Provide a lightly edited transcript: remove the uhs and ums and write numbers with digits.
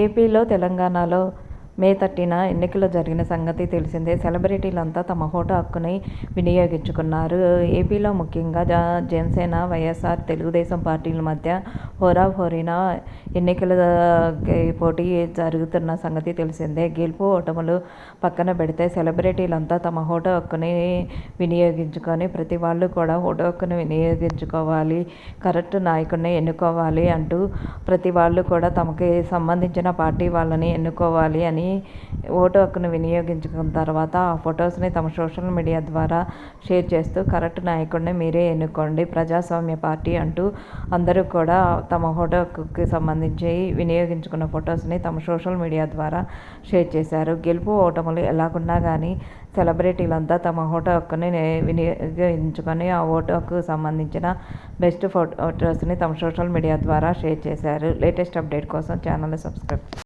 ఏపీలో, తెలంగాణలో మే 30న ఎన్నికలు జరిగిన సంగతి తెలిసిందే. సెలబ్రిటీలంతా తమ ఓటు హక్కుని వినియోగించుకున్నారు. ఏపీలో ముఖ్యంగా జనసేన, వైఎస్ఆర్, తెలుగుదేశం పార్టీల మధ్య హోరాహోరీన ఎన్నికల పోటీ జరుగుతున్న సంగతి తెలిసిందే. గెలుపు ఓటములు పక్కన పెడితే సెలబ్రిటీలంతా తమ ఓటు హక్కుని వినియోగించుకొని ప్రతి వాళ్ళు కూడా ఓటు హక్కుని వినియోగించుకోవాలి, కరెక్ట్ నాయకుడిని ఎన్నుకోవాలి అంటూ ప్రతి వాళ్ళు కూడా తమకి సంబంధించిన పార్టీ వాళ్ళని ఎన్నుకోవాలి అని ఓటు హక్కును వినియోగించుకున్న తర్వాత ఆ ఫొటోస్ని తమ సోషల్ మీడియా ద్వారా షేర్ చేస్తూ కరెక్ట్ నాయకుడిని మీరే ఎన్నుకోండి, ప్రజాస్వామ్య పార్టీ అంటూ అందరూ కూడా తమ ఓటు హక్కుకి సంబంధించి వినియోగించుకున్న ఫొటోస్ని తమ సోషల్ మీడియా ద్వారా షేర్ చేశారు. గెలుపు ఓటములు ఎలాగున్నా కానీ సెలబ్రిటీలంతా తమ ఓటు హక్కుని వినియోగించుకొని ఆ ఓటు హక్కుకు సంబంధించిన బెస్ట్ ఫొటోస్ని తమ సోషల్ మీడియా ద్వారా షేర్ చేశారు. లేటెస్ట్ అప్డేట్ కోసం ఛానల్ని సబ్స్క్రైబ్